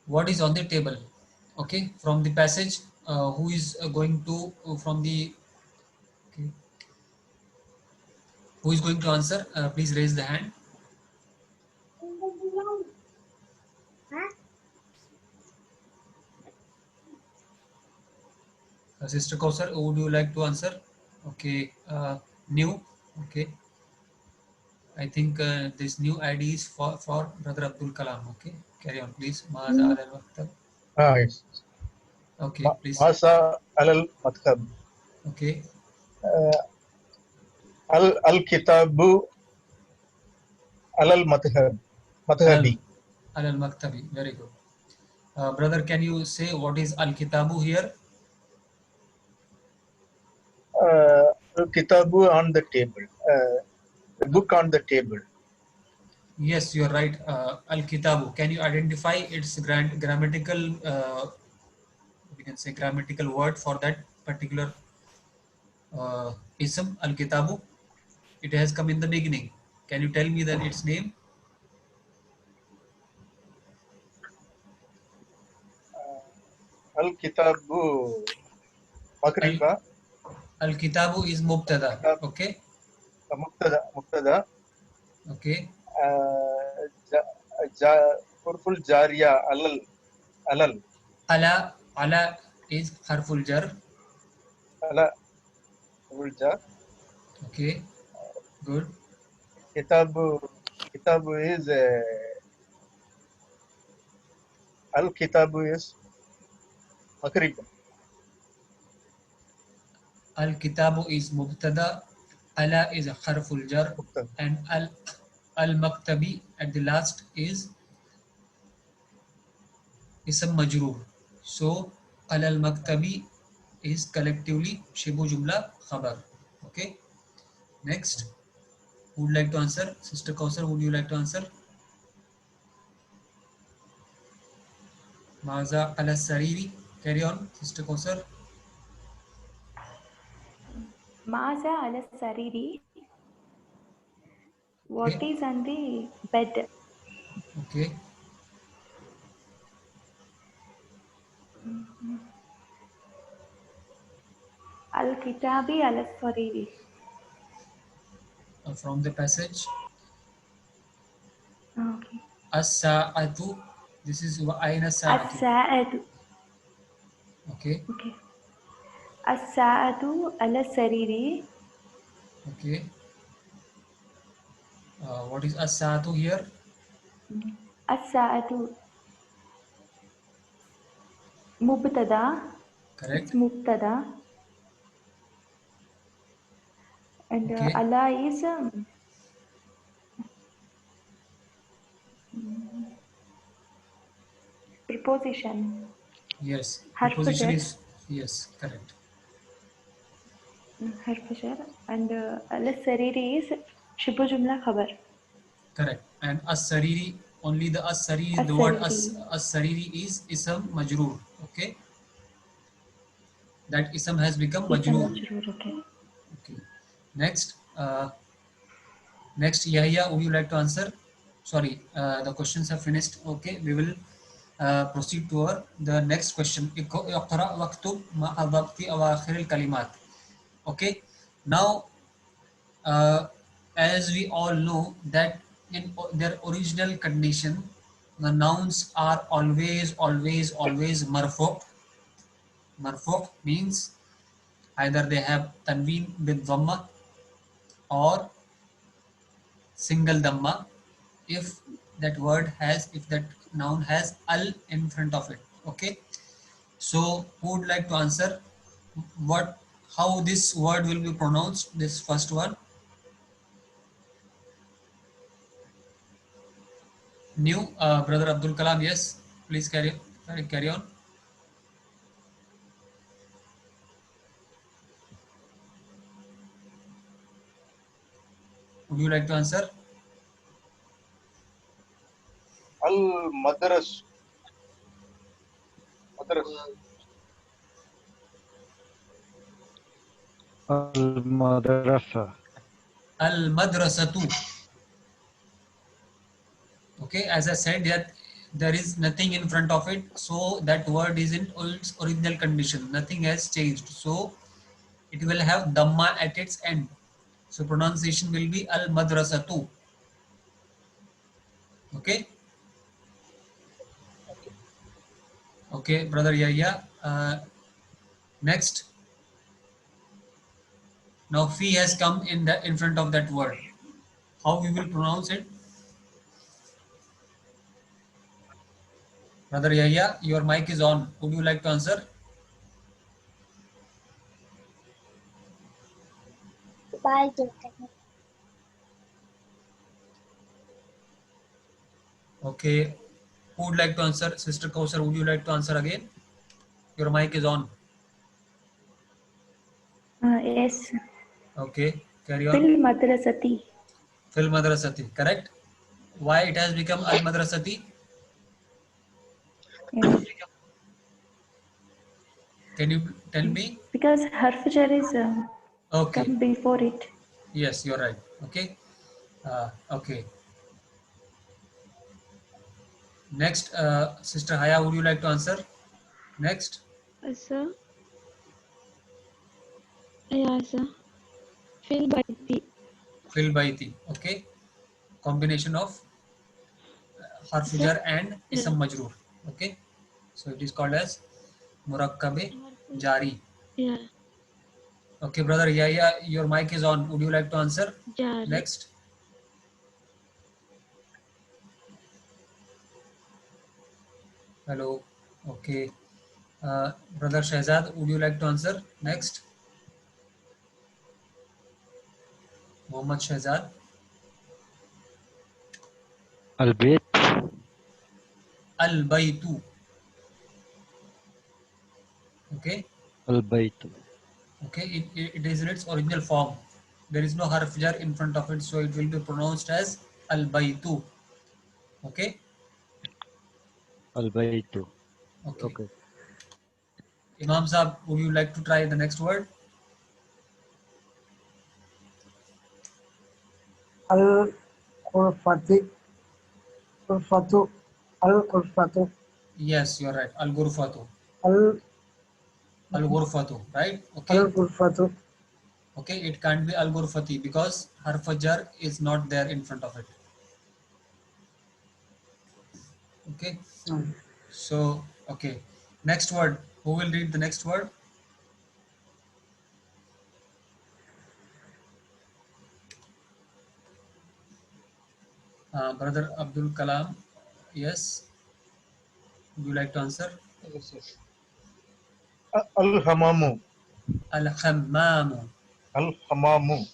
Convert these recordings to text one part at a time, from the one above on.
What is on the table? Okay, from the passage, who is going to from the okay, who is going to answer? Please raise the hand. Sister Kausar, would you like to answer? Okay, new. Okay, I think this new ID is for Brother Abdul Kalam. Okay, carry on, please. Maaza al maktab. Yes. Okay, please. Masa al madhab. Okay, Al kitabu al madhab. al Madhabi. al maktabi. Very good. Brother, can you say what is al kitabu here? Al kitabu on the table. The book on the table. Yes, you are right. Al kitabu. Can you identify its grammatical? We can say grammatical word for that particular ism al kitabu. It has come in the beginning. Can you tell me that its name? Al kitabu Al Magriba. al kitabu is mubtada. Kitab Okay, Mubtada. okay. Hurful Jariya Alal. Ala is harful jar. Ala Hurful Jar. Okay, good. Kitabu is Al Kitabu is Maghrib. Al kitabu is mubtada. Ala is harful jar, Mubtada. and al maktabi at the last is ism majroor. So al maktabi is collectively shibu jumla khabar. Okay. Next, who would like to answer? Sister Kausar, would you like to answer? Maza ala sariri. Carry on, Sister Kausar. Maza ala sariri. What Okay, is on the bed? okay. Al kitabi ala sariri. From the passage, Okay. as-sa'atu. This is aina sa'atu. As-sa'atu. Okay, Okay. As-sa'atu ala sariri. okay. What is as-sa'atu here? As-sa'atu mubtada. It's Correct. mubtada. And Okay. ala is preposition. Yes. Harf Preposition jar. is yes. Correct. Harf jar. And ala sariri is shibu jumla khabar. Correct. And as-sariri, only the as-sariri, the word As-sariri. as-sariri is ism majroor. Okay. That ism has become Ism majroor. majroor. Okay. Okay. Next, next, Yahya, would you like to answer? Sorry, the questions have finished. Okay, we will proceed to the next question. اقرأ واكتب مع ضبط أواخر الكلمات. Okay, now as we all know that in their original condition, the nouns are always marfu. Marfu means either they have tanween with dhamma or single dhamma if that word has, if that noun has al in front of it. Okay, so who would like to answer what, how this word will be pronounced, this first one? New, Brother Abdul Kalam. Yes, please carry on. Would you like to answer? Al Madras. المدرسة. Al madrasatu. Okay, as I said that there is nothing in front of it, so that word is in its original condition. Nothing has changed, so it will have dhamma at its end. So pronunciation will be al madrasatu. Okay. Okay, brother Yahya. Next, now fi has come in front of that word. How we will pronounce it? Brother Yahya, your mic is on. Would you like to answer? Okay. Who would like to answer? Sister Kausar, would you like to answer again? Your mic is on. Yes. Okay. Carry Fil on. madrasati. Fil madrasati. Correct. Why it has become al madrasati? Yes. Can you tell me? Because harf jar is Okay. come before it. Yes, you're right. Okay. Okay. Next, Sister Haya, would you like to answer? Next, Sir, yeah, sir. Fil baiti. fil baiti. Okay. Combination of harf Sir, jar and yeah. ism majroor. Okay. So it is called as murakkabe jari. Yeah, Okay, brother Yahya, your mic is on. Would you like to answer? jari. Next. Hello. Okay. Brother Shahzad, would you like to answer? Next. Muhammad Shahzad. البيت Al Baitu. Okay. البيت Okay. It is in its original form. There is no harf jar in front of it, so it will be pronounced as Al Baitu. Okay. البيت. Okay. Okay. Imam Saab, would you like to try the next word? الغرفة غرفة الغرفة Yes, you're right. Al Ghurfatu. Al Ghurfatu, right? Okay. الغرفة Okay, it can't be Al Ghurfati because harf jar is not there in front of it. Okay. So, okay. Next word. Who will read the next word? Brother Abdul Kalam. Yes. Would you like to answer? Yes, yes. Al-hamamu. Al Hammamu. Al-hamamu.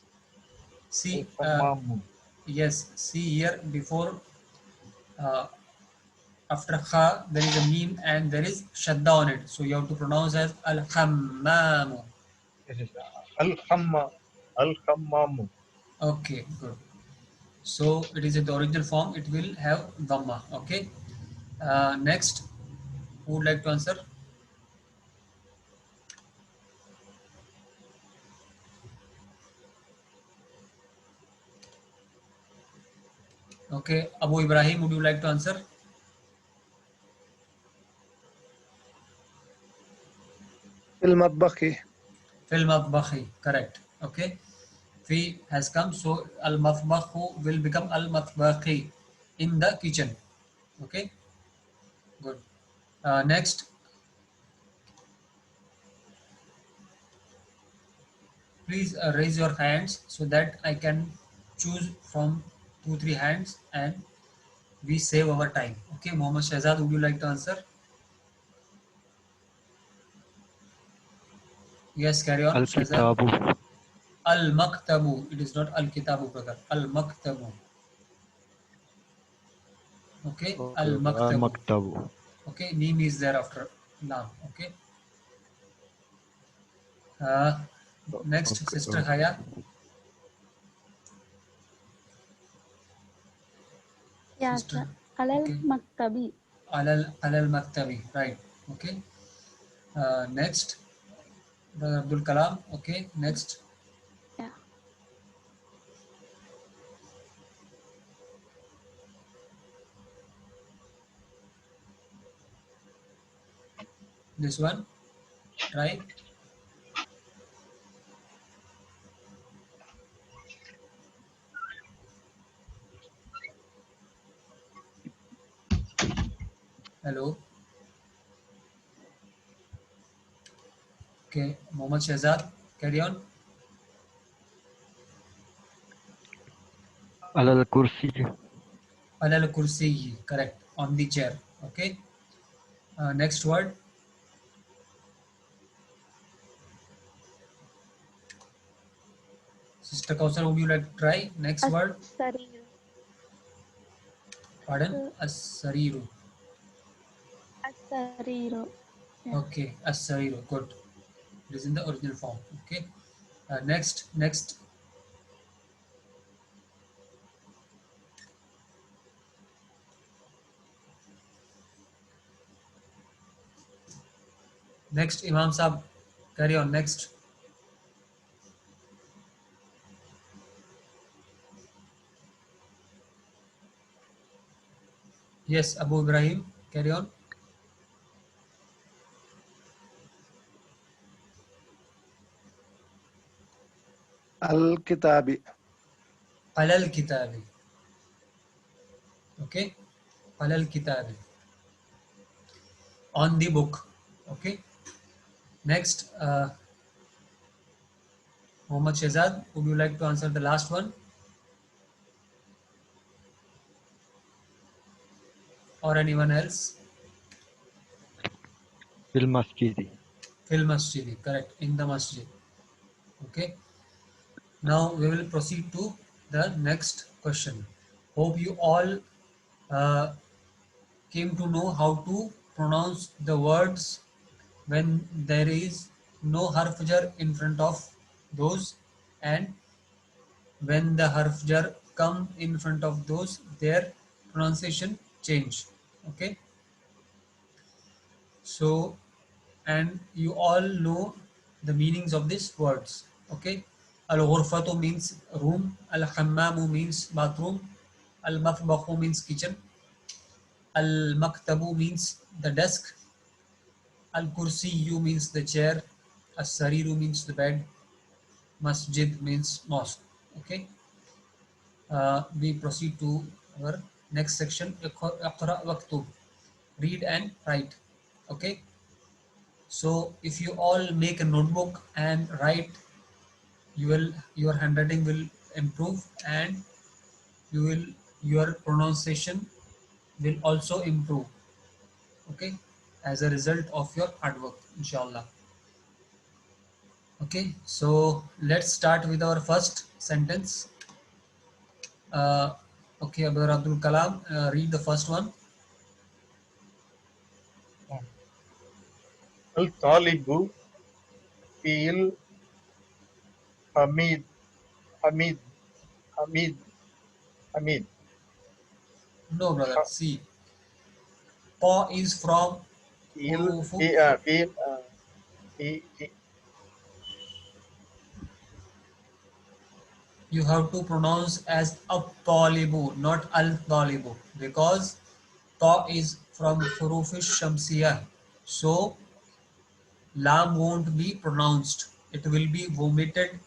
See, Al-hamamu. yes. See here before, uh, after kha, there is a meme and there is shadda on it. So you have to pronounce as Al Hammamu. Yes, yes. Al-hamma. Al-hamamu. Okay, good. So it is in the original form. It will have dhamma. Okay. Next, who would like to answer? Okay, Abu Ibrahim, would you like to answer? في المطبخ Fil matbakhi, correct. Okay, fi has come, so al matbakhu will become al matbakhi, in the kitchen. Okay, good. Next, please raise your hands so that I can choose from 2 3 hands and we save our time. Okay, Mohammed Shahzad, would you like to answer? Yes, carry on, Shahzad. الكتاب Al maktabu. It is not al kitabu, brother. Al maktabu. Okay, okay al okay maktabu. المكتب Okay, meme is there after lam. Okay. Uh, Next, okay Sister okay Haya. Yeah, Sister. sir. Alal Okay. maktabi. Alal maktabi. Right. Okay. Next, Brother Abdul Kalam. Okay. Next, Yeah. This one, try. Hello. Okay, Mohammad Shehzad, carry on. على الكرسي. Alal kursi, correct, on the chair. Okay. Next word. Sister Kausar, would you like to try? Next word. السرير. Pardon? As-sariru. السرير. Yeah. Okay, as-sariru. Good. It is in the original form. Okay. Next. Next, Imam Sahab, carry on. Next. Yes, Abu Ibrahim, carry on. الكتاب. Alal kitabi. Okay. Alal kitabi. On the book. Okay. Next, Mohammad Shehzad, would you like to answer the last one? Or anyone else? في المسجد. Fil masjid, correct, in the masjid. Okay. Now we will proceed to the next question. Hope you all uh, came to know how to pronounce the words when there is no harf jar in front of those, and when the harf jar come in front of those, their pronunciation change. Okay. So, and you all know the meanings of these words. Okay. Al-ghurfatu means room, al-hammamu means bathroom, al-matbakhu means kitchen, al-maktabu means the desk, al-kursiyu means the chair, as-sariru means the bed, masjid means mosque. Okay. We proceed to our next section. Iqra waktub, read and write. Okay. So if you all make a notebook and write, your handwriting will improve, and your pronunciation will also improve. Okay, as a result of your hard work, inshallah. Okay, so let's start with our first sentence. Uh, okay, Abdur Abdul Kalam, read the first one. الطالب في الحميد حميد حميد حميد No, brother. See, Pa is from في Hurufu. في You have to pronounce as at-talibu, not al-talibu, because ta is from hurufish shamsiyah. So lam won't be pronounced. It will be vomited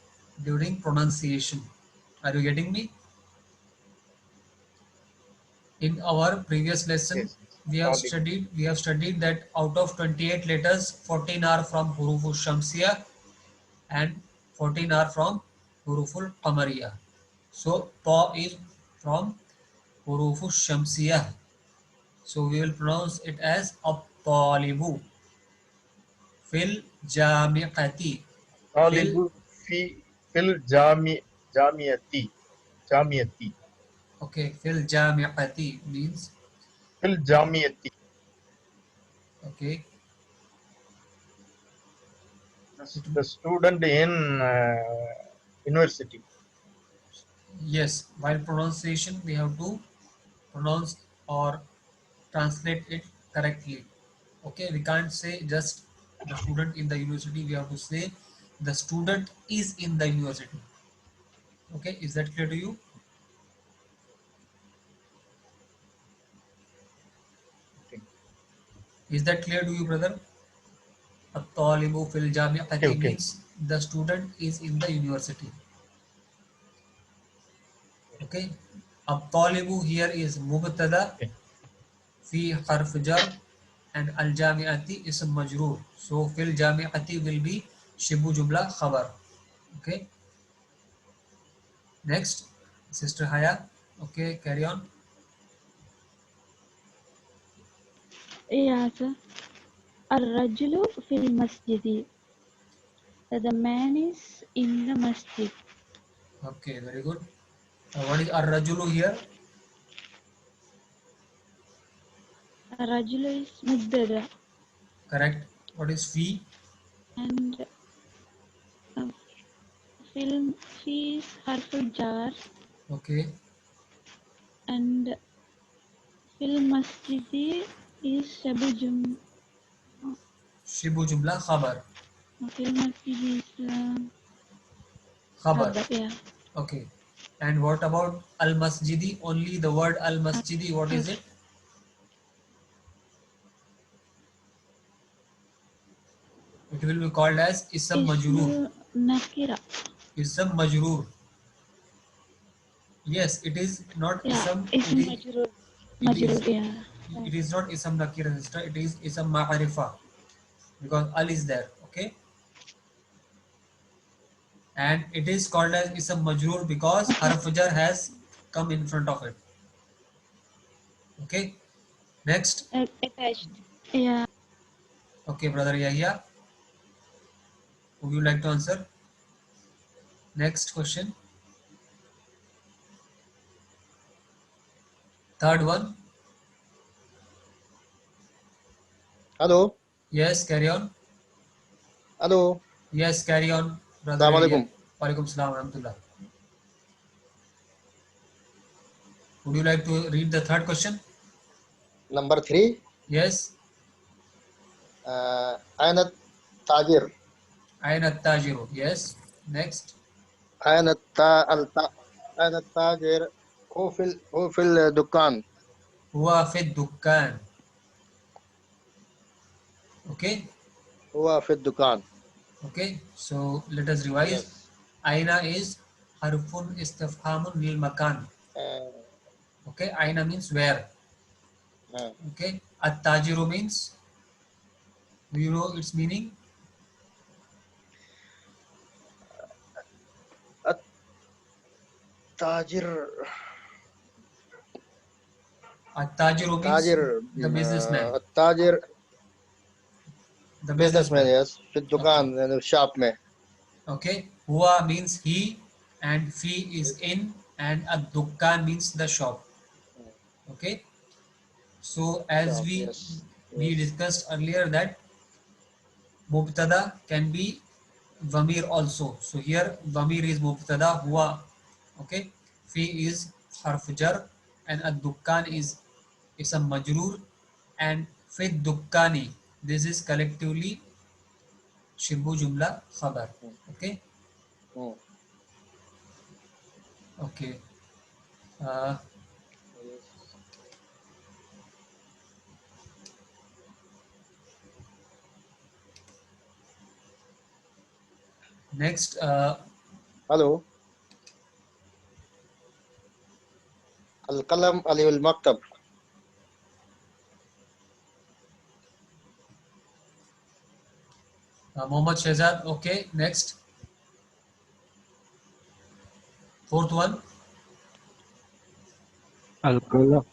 during pronunciation. Are you getting me? In our previous lesson, yes we have طالب studied that out of 28 letters, 14 are from hurufu shamsiyah and 14 are from huruful qamariyah. So ta is from hurufu shamsiyah. So we will pronounce it as at-talibu fil jami'ati. Fil, طالب في جامعة okay, fil jami'ati means, في الجامعة okay, it, the student in university. yes, while pronunciation we have to pronounce or translate it correctly. Okay, we can't say just the student in the university, we have to say the student is in the university. Okay, is that clear to you? Okay. Is that clear to you, brother? At-talibu fil jami'ati Okay. means the student is in the university. Okay. At-talibu here is mubtada Okay. fi harf jar and al-jami'ati ism majroor. So fil jami'ati will be shibu jumla khabar. Okay. Next, Sister Haya. Okay, carry on. Yes. الرجل في المسجد. The man is in the masjid. Okay, very good. What is ar-rajulu here? الرجل is مبتدأ Correct. What is fi? and film is حرف الجار Okay. and في المسجد is شبه Shibu jumla khabar. في المسجد is Khabar. خبر. Yeah. Okay. And what about al-masjidi? Only the word al-masjidi. What is it? It will be called as ism majroor. اسم نكرة. Ism majroor. Yes, it is not Yeah. ism. اسم It مجرور. is, مجرور. Yeah. it is not ism nakira, sister. It is ism ma'arifa because al is there. Okay. And it is called as ism majroor because harf jar has come in front of it. Okay. Next. Attached. Yeah. Okay, brother Yahya. Would you like to answer? Next question. Third one. Hello. Yes, carry on. Hello. Yes, carry on, brother Assalamu Yahya. alaikum. Walaikum salam rahmatullah. Would you like to read the third question? Number 3. Yes. أين التاجر؟ Aina tajiru. Yes. Next. أين التاجر؟ هو في الدكان. Huwa fi dukkan. Okay. هو في الدكان. Okay. So let us revise. Yes. Aina is harfun istifhamun lil makan. Okay. Aina means where. Okay. At-tajiru means, do you know its meaning? التاجر At-tajiru means تاجر the businessman. التاجر The businessman. Yes. في الدكان Okay. shop में. Okay. Huwa means he and fi is in and ad-dukkan means the shop. Okay. So as Shop. we Yes. discussed earlier that mubtada can be dhamir also. So here dhamir is mubtada huwa. Okay. Fi is harf jar and ad-dukkan is ism majroor and fi dukkani this is collectively shibu jumla khabar. Okay. Okay. Uh, Next. Hello. القلم علي المكتب. Mohammad Shehzad. Okay. Next. Fourth one. Al-Qalam.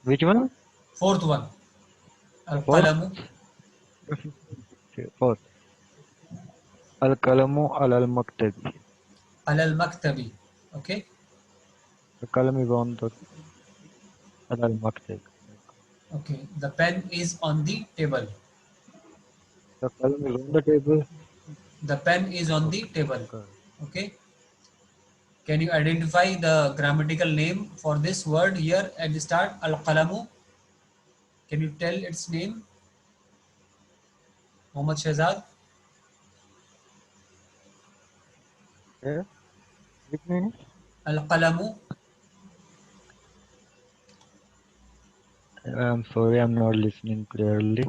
Which one? Fourth one. Fourth? Al-Qalamu. Okay, fourth. Al-Qalamu al-Maktabi. Al-Maktabi. Okay. The qalam is on the al-Maktab. Okay. The pen is on the table. The qalam is on the table. The pen is on the table. Correct. Okay. Can you identify the grammatical name for this word here at the start? Al-Qalamu. Can you tell its name? Mohammad Shehzad. Yeah. Which meaning? Al-Qalamu. I'm sorry, I'm not listening clearly.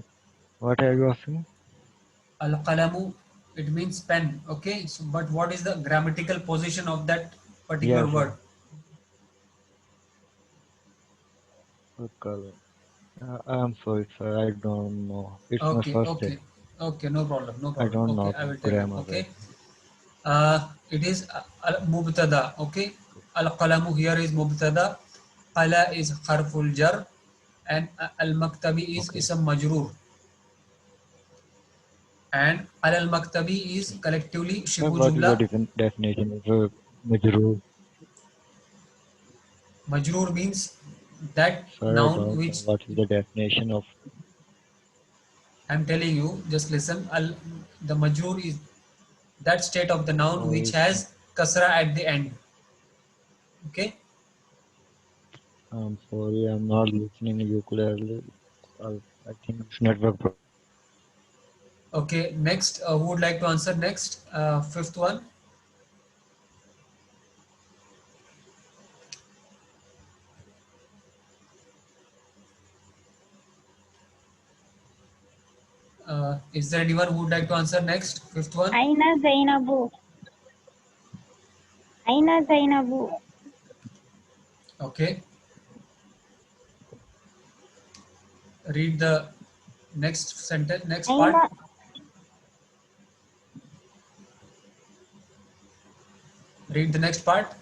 What are you asking? Al-qalamu, it means pen. Okay, so but what is the grammatical position of that particular Yes, sir. word? Al-qalam. I'm sorry, sir. I don't know. It's my Okay, first day. okay, okay, no problem, no I problem. don't Okay, know I will tell you. grammar well. Okay, it is mubtada. Okay, al-qalamu here is mubtada, qala is harful jar, and al-maktabi is Okay. ism majroor, and al-maktabi is collectively Sir, shibu what is the jumla. definition of majroor? Majroor means that Sir, I noun don't know which what is the definition of. I'm telling you. Just listen. The majroor is that state of the noun which Sorry, sir. has kasra at the end. Okay. I'm sorry. I'm not listening to you clearly. I think it's network problem. Okay. Next, who would like to answer next? Fifth one. Is there anyone who would like to answer next? Fifth one. Aina Zainabu. Aina Zainabu. Okay. Read the next sentence, next part. Aina Read the next part.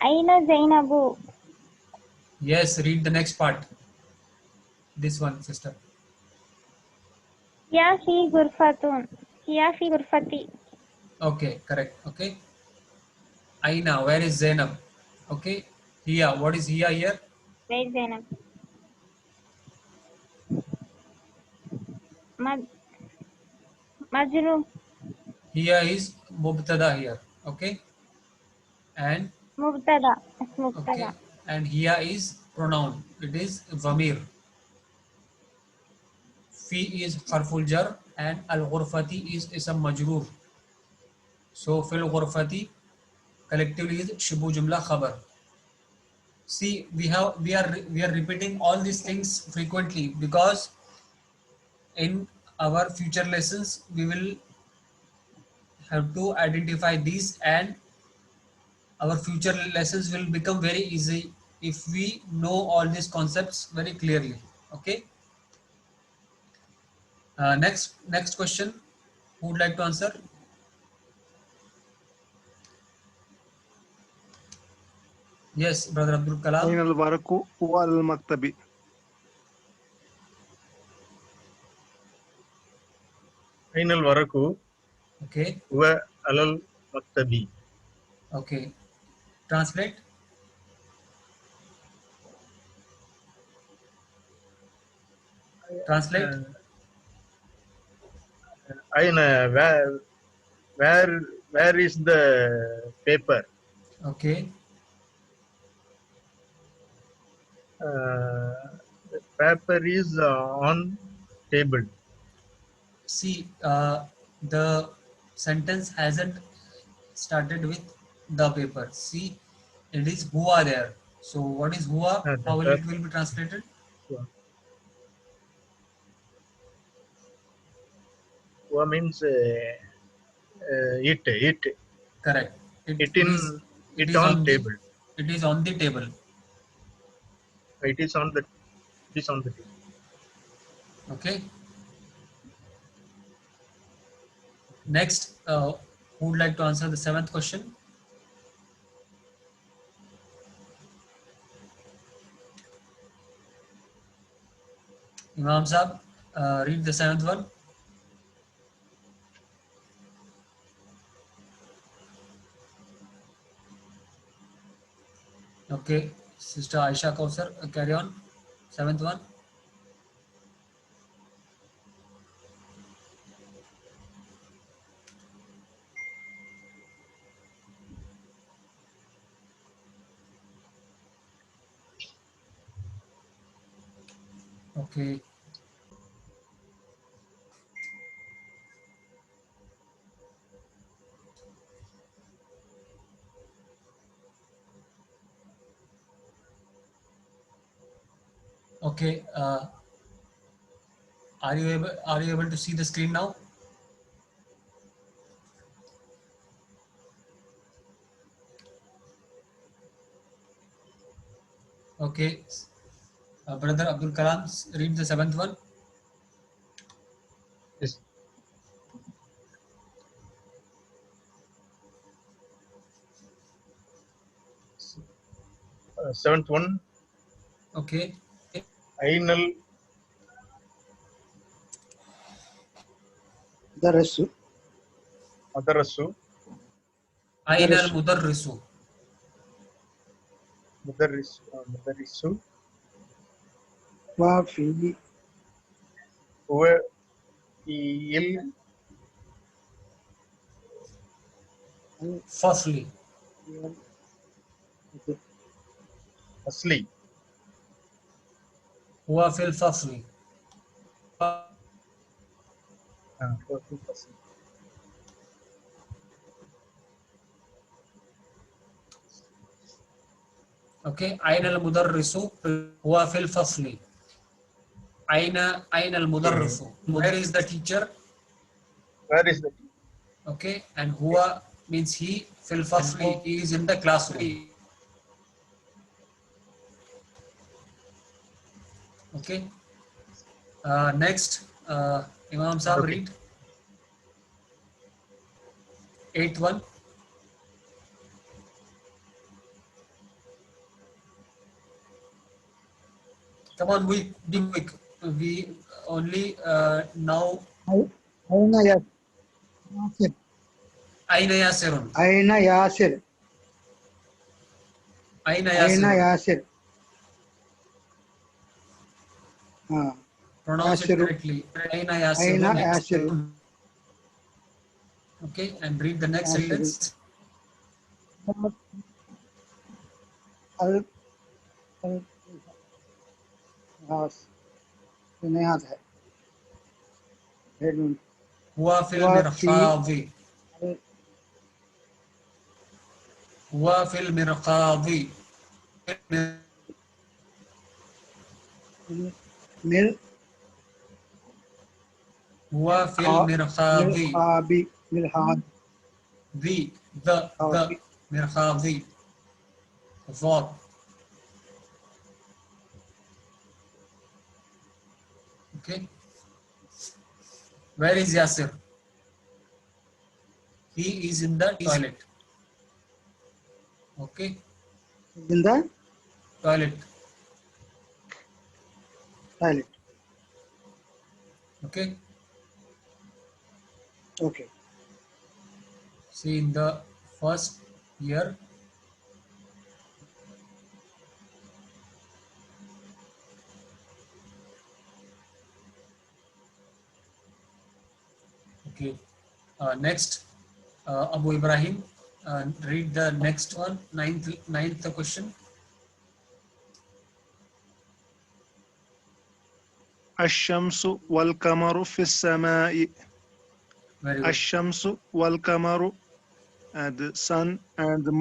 Aina Zainabu. Yes, read the next part. This one, sister. Hiya fi ghurfatun. Hiya fi ghurfati. Okay, correct. Okay. Aina, where is Zainab? Okay. Hiya, what is Hiya here? Where is Zainab? Mad Majru. Hiya is mubtada here. Okay. And Mubtada. It's okay. Mubtada. And Hiya is pronoun. It is Vamir. Fi is harful jar and al ghurfati is ism majroor. So fil ghurfati collectively is shibu jumla khabar. See, we are repeating all these things frequently because in our future lessons we will have to identify these, and our future lessons will become very easy if we know all these concepts very clearly. Okay. Next question. Who would like to answer? Yes, brother Abdul Kalam. أين الورق والمكتب؟ أين الورق Okay. وعلى المكتب. Okay. Translate. Translate. أين where is the paper? Okay. The paper is on table. See, the sentence hasn't started with the paper. See, it is hua there. So what is hua? The How will it paper. will be translated? Hua means it Correct. It it in is. It it is on on the. table. It is on the table. It is on the it is on the table. Okay. Next, who would like to answer the seventh question? Imam Saab, read the seventh one. Okay, Sister Aisha Kausar, carry on. Seventh one. Okay. Okay. Are you able to see the screen now? Okay. Brother Abdul Kalam, read the seventh one. Yes. Seventh one. Okay. Ainal Darasu. Madarasu. Aina al-mudarrisu. Mudarisu. Wa fi Huwa il Fasli. asli. Huwa fil fasli. Huwa fil asli. Okay. Aina al-mudarrisu. Huwa fil fasli. Aina al-mudarrisu. Where is the teacher? Where is the Okay. And huwa means he. Fil fasli. He is in the classroom. Okay. Next, Imam Sahib, Okay. read. Eighth one. Come on, we be quick. We only now. Aina Yasir. Aina Yasirun. Aina Yasir. Aina Aina Yasirun. Yasir. Pronounce it Yasiru. correctly. Aina Aina Yasirun. Yasiru. Okay, and read the next Yasiru. sentence. Al Has. Nihaz hai. Headman. Huwa fil Wa fi mirqadi. Huwa fil mirqadi. Mil Huwa fil mirqadi. Milhabi. Milhad. The mirqadi. What? Okay. Where is Yasir? He is in the toilet. Okay. In the Toilet. toilet. Okay. Okay. See, in the first year, okay. Next, Abu Ibrahim, read the next one, ninth question. الشمس والقمر في السماء. Very good. الشمس والقمر, the sun and the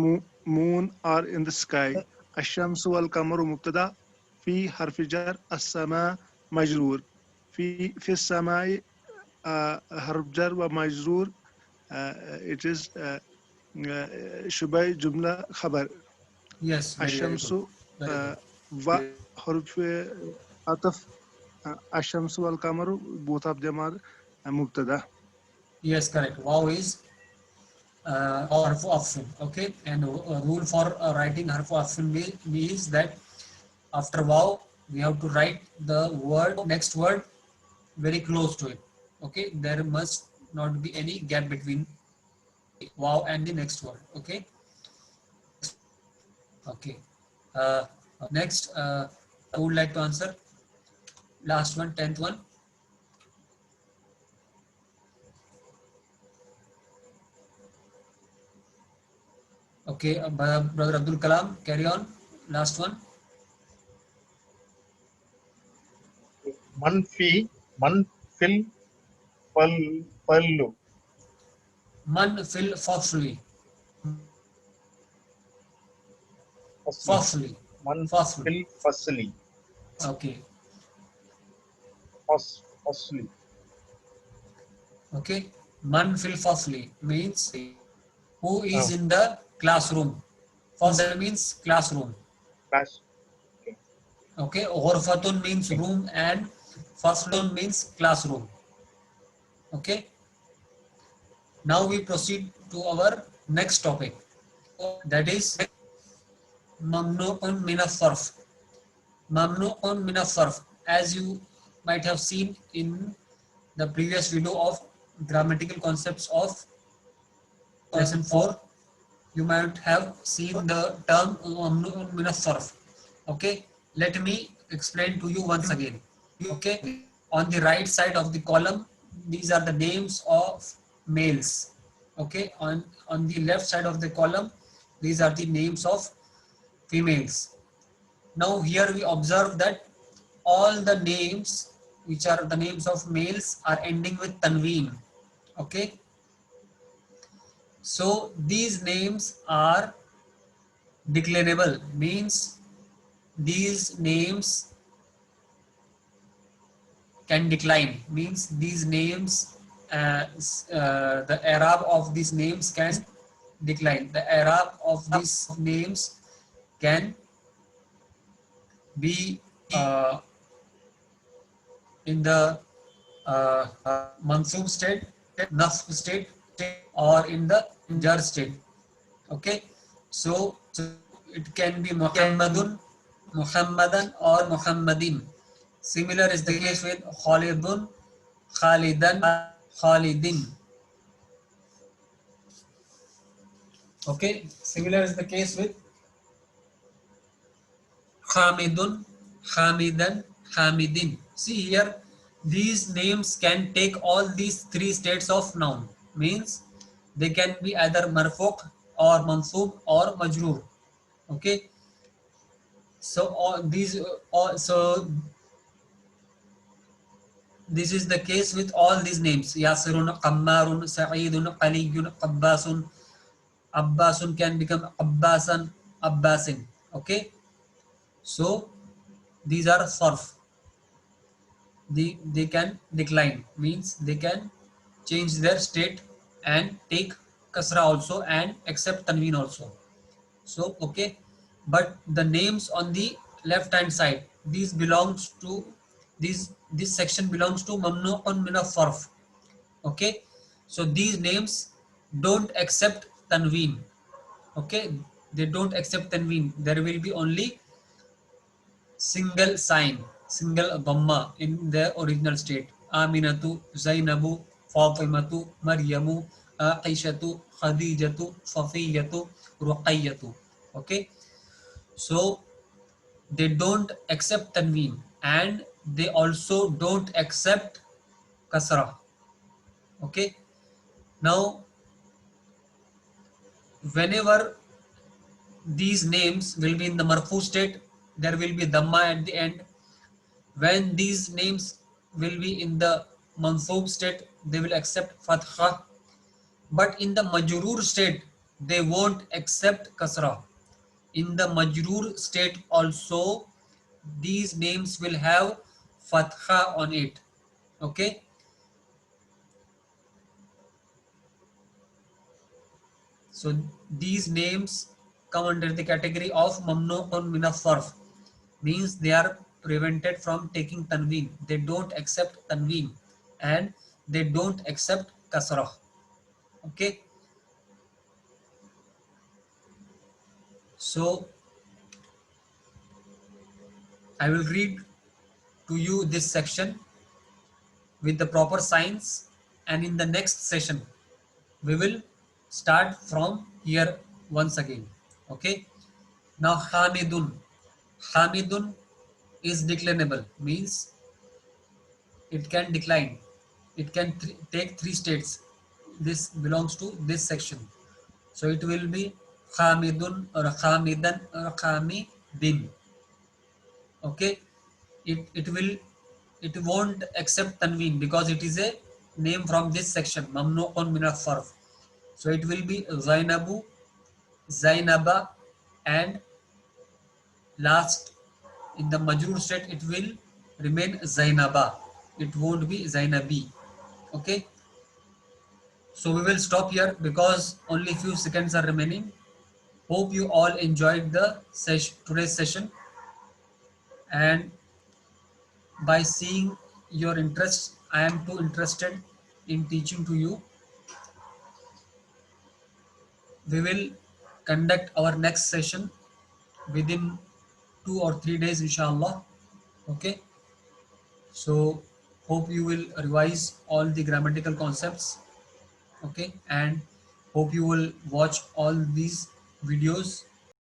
moon are in the sky. الشمس والقمر مبتدا في حرف جر السماء مجرور في السماء حرف جر ومجرور it is شبه جملة خبر. Yes, very الشمس good. Very good. وحرف عطف الشمس والقمر both of them are مبتدا. Yes, correct. Wow is harfu afin. Okay, and rule for writing harfu afin means that after wow we have to write the next word very close to it. Okay, there must not be any gap between wow and the next word. Okay. Okay. Next, who would like to answer? Last one, 10th one. Okay, Brother Abdul Kalam, carry on. Last one. man fil pallu. Man fil fasli. Fasli. Man Fasli. fil fasli. Okay. Fasli. Okay. Man fil fasli means who is in the classroom. Fasli means classroom. Class. Okay. Okay, ghurfatun means room and faslun means classroom. Okay, now we proceed to our next topic, that is mamnu'un min as-sarf. Mamnu'un min as-sarf, as you might have seen in the previous video of grammatical concepts of lesson 4, you might have seen the term mamnu'un min as-sarf. Okay, let me explain to you once again. Okay, on the right side of the column, these are the names of males. Okay, on the left side of the column, these are the names of females. Now here we observe that all the names which are the names of males are ending with tanween. Okay, so these names are declinable, means these names can decline, means these names the Arab of these names can decline. The Arab of these names can be in the mansub state, nasb state, or in the jar state. Okay, so it can be Muhammadun, Muhammadan, or Muhammadin. Similar is the case with Khalidun, Khalidan, Khalidin. Okay, similar is the case with Hamidun, Hamidan, Hamidin. See here, these names can take all these three states of noun. Means they can be either marfuq or mansub or majroor. Okay, so all these so this is the case with all these names. Yasirun, Qammarun, Sa'idun, Qaliyun, Abbasun. Abbasun can become Abbasan, Abbasin. Okay, so these are sarf. They can decline, means they can change their state and take kasra also and accept tanween also. So okay, but the names on the left hand side, these belongs to this section belongs to mamnu'un min as-sarf. Okay, so these names don't accept tanween. Okay, they don't accept tanween. There will be only single sign, single dhamma in their original state. Aminatu, Zainabu, Fatimatu, Maryamu, Aishatu, Khadijatu, Safiyatu, Ruqayyatu. Okay, so they don't accept tanween and they also don't accept kasra. Okay, now whenever these names will be in the marfu state, there will be dhamma at the end. When these names will be in the mansub state, they will accept fatha, but in the majroor state they won't accept kasra. In the majroor state also, these names will have fatha on it. Okay, so these names come under the category of mamnu'un min as-sarf, means they are prevented from taking tanween. They don't accept tanween and they don't accept kasrah. Okay, so I will read to you this section with the proper signs, and in the next session we will start from here once again. Okay, now Hamidun. Hamidun is declinable, means it can decline. It can take three states. This belongs to this section. So it will be Hamidun or Hamidan or Hamidin. Okay, it won't accept tanween because it is a name from this section, mamnu'un min as-sarf. So it will be Zainabu, Zainaba, and last in the majroor state it will remain Zainaba. It won't be Zainabi. Okay, so we will stop here because only few seconds are remaining. Hope you all enjoyed the today's session, and by seeing your interest, I am too interested in teaching to you. We will conduct our next session within 2 or 3 days, inshallah. Okay, so hope you will revise all the grammatical concepts. Okay, and hope you will watch all these videos